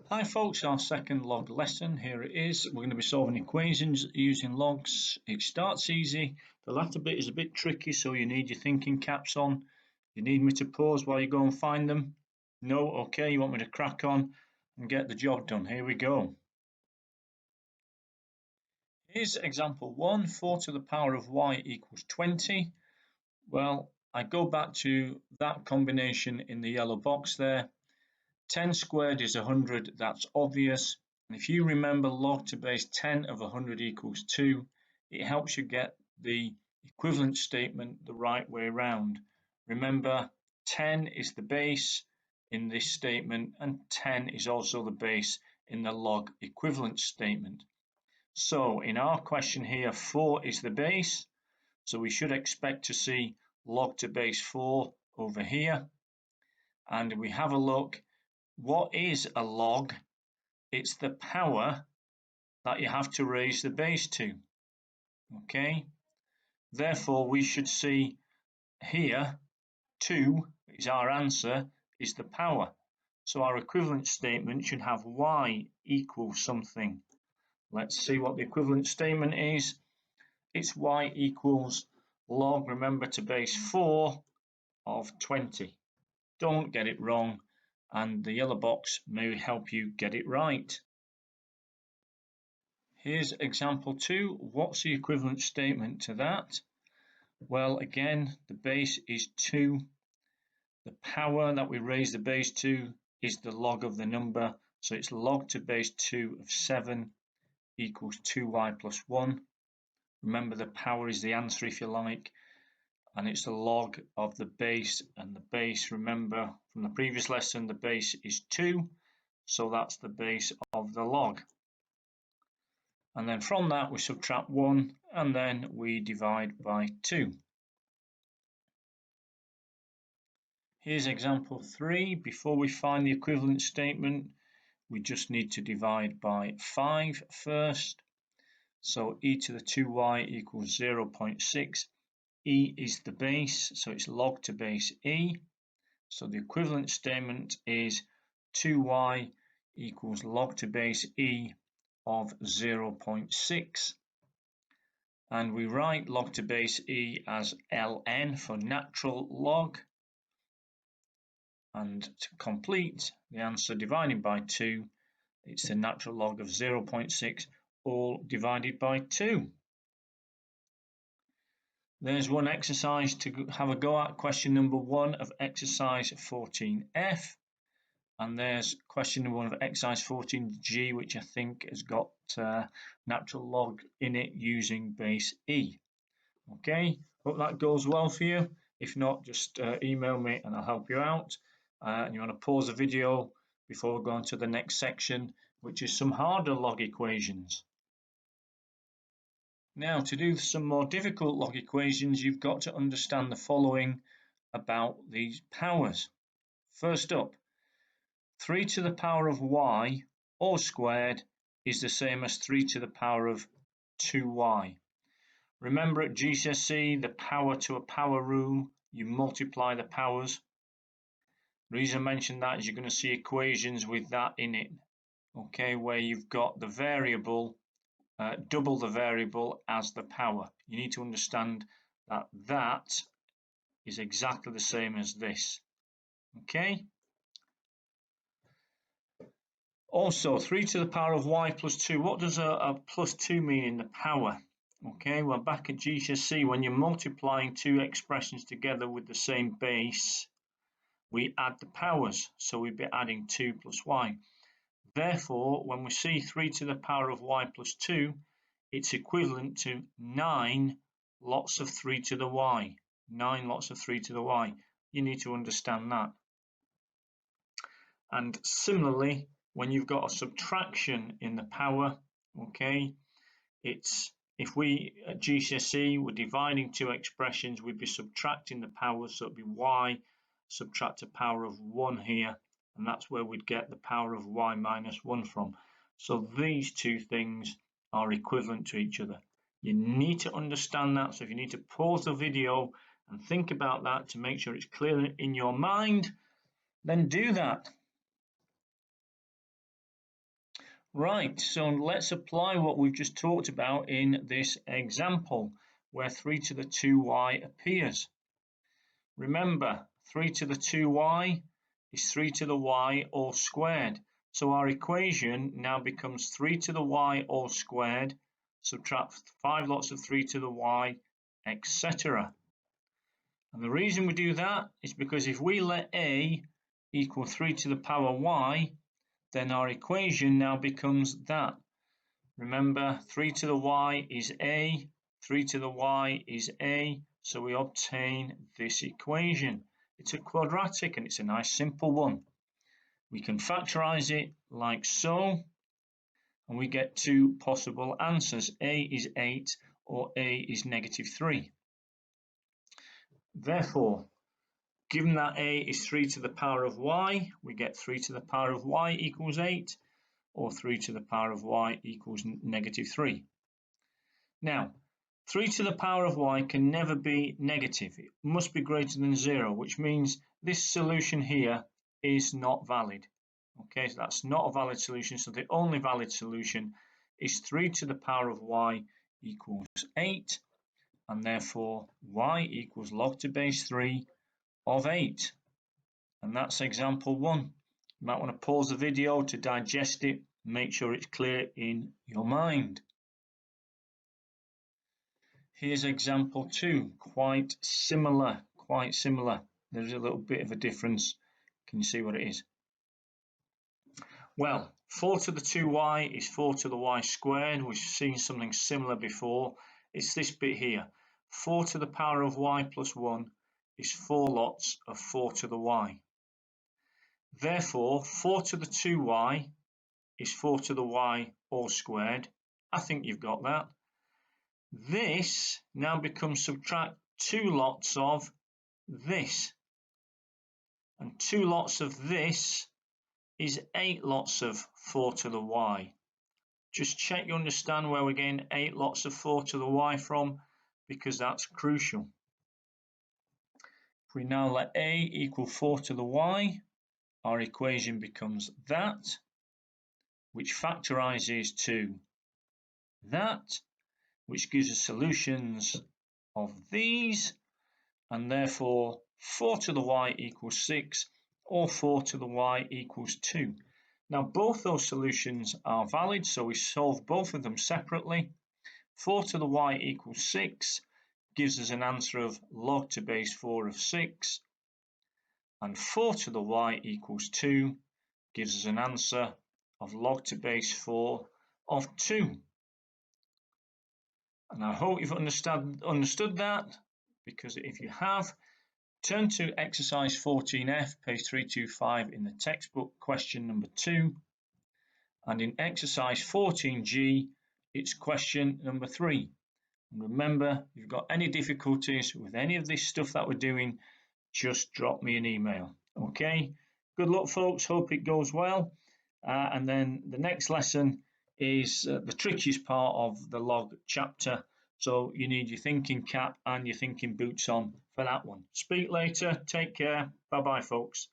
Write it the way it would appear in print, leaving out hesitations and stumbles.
Hi folks, our second log lesson. Here it is. We're going to be solving equations using logs. It starts easy. The latter bit is a bit tricky, so you need your thinking caps on. You need me to pause while you go and find them? No? Okay, you want me to crack on and get the job done. Here we go. Here's example 1, 4 to the power of y equals 20. Well, I go back to that combination in the yellow box there. 10 squared is 100, that's obvious. And if you remember log to base 10 of 100 equals 2, it helps you get the equivalent statement the right way around. Remember, 10 is the base in this statement, and 10 is also the base in the log equivalent statement. So in our question here, 4 is the base, so we should expect to see log to base 4 over here. And we have a look. What is a log? It's the power that you have to raise the base to. Okay, therefore we should see here 2 is our answer, is the power. So our equivalent statement should have y equals something. Let's see what the equivalent statement is. It's y equals log, remember, to base 4 of 20. Don't get it wrong, and the yellow box may help you get it right. Here's example 2. What's the equivalent statement to that? Well, again, the base is 2. The power that we raise the base to is the log of the number, so it's log to base 2 of 7 equals 2y plus 1. Remember, the power is the answer if you like, and it's the log of the base, and the base, remember from the previous lesson, the base is 2, so that's the base of the log. And then from that we subtract 1 and then we divide by 2. Here's example 3. Before we find the equivalent statement, we just need to divide by 5 first. So e to the 2y equals 0.6. E is the base, so it's log to base e. So the equivalent statement is 2y equals log to base e of 0.6. And we write log to base e as ln for natural log. And to complete the answer dividing by 2, it's the natural log of 0.6 all divided by 2. There's one exercise to have a go at, question number 1 of exercise 14F. And there's question number 1 of exercise 14G, which I think has got natural log in it using base E. Okay, hope that goes well for you. If not, just email me and I'll help you out. And you want to pause the video before we go on to the next section, which is some harder log equations. Now, to do some more difficult log equations, you've got to understand the following about these powers. First up, 3 to the power of y all squared is the same as 3 to the power of 2y. Remember at GCSE, the power to a power rule, you multiply the powers. The reason I mention that is you're going to see equations with that in it, okay, where you've got the variable, double the variable as the power. You need to understand that that is exactly the same as this, okay? Also, 3 to the power of y plus 2. What does a plus 2 mean in the power? Okay, well, back at GCSE, when you're multiplying two expressions together with the same base, we add the powers, so we'd be adding 2 plus y. Therefore, when we see 3 to the power of y plus 2, it's equivalent to 9 lots of 3 to the y. 9 lots of 3 to the y. You need to understand that. And similarly, when you've got a subtraction in the power, okay, it's if we at GCSE were dividing two expressions, we'd be subtracting the powers, so it'd be y subtract a power of 1 here, and that's where we'd get the power of y minus 1 from. So these two things are equivalent to each other. You need to understand that, so if you need to pause the video and think about that to make sure it's clear in your mind, then do that. Right, so let's apply what we've just talked about in this example where 3 to the 2y appears. Remember, 3 to the 2y is 3 to the y all squared. So our equation now becomes 3 to the y all squared, subtract 5 lots of 3 to the y, etc. And the reason we do that is because if we let a equal 3 to the power y, then our equation now becomes that. Remember, 3 to the y is a, 3 to the y is a, so we obtain this equation. It's a quadratic and it's a nice simple one. We can factorize it like so, and we get two possible answers. A is 8 or a is -3. Therefore, given that a is 3 to the power of y, we get 3 to the power of y equals 8, or 3 to the power of y equals -3. Now, 3 to the power of y can never be negative. It must be greater than 0, which means this solution here is not valid. Okay, so that's not a valid solution. So the only valid solution is 3 to the power of y equals 8, and therefore y equals log to base 3 of 8. And that's example 1. You might want to pause the video to digest it, make sure it's clear in your mind. Here's example 2, quite similar. There's a little bit of a difference. Can you see what it is? Well, 4 to the 2y is 4 to the y squared. We've seen something similar before. It's this bit here. 4 to the power of y plus 1 is 4 lots of 4 to the y. Therefore, 4 to the 2y is 4 to the y all squared. I think you've got that. This now becomes subtract 2 lots of this. And 2 lots of this is 8 lots of 4 to the y. Just check you understand where we're getting 8 lots of 4 to the y from, because that's crucial. If we now let a equal 4 to the y, our equation becomes that, which factorizes to that, which gives us solutions of these, and therefore 4 to the y equals 6, or 4 to the y equals 2. Now both those solutions are valid, so we solve both of them separately. 4 to the y equals 6 gives us an answer of log to base 4 of 6, and 4 to the y equals 2 gives us an answer of log to base 4 of 2. And I hope you've understood that, because if you have, turn to exercise 14F, page 325 in the textbook, question number 2. And in exercise 14G, it's question number 3. And remember, if you've got any difficulties with any of this stuff that we're doing, just drop me an email. Okay, good luck, folks. Hope it goes well. And then the next lesson is the trickiest part of the log chapter. So you need your thinking cap and your thinking boots on for that one. Speak later. Take care. Bye-bye, folks.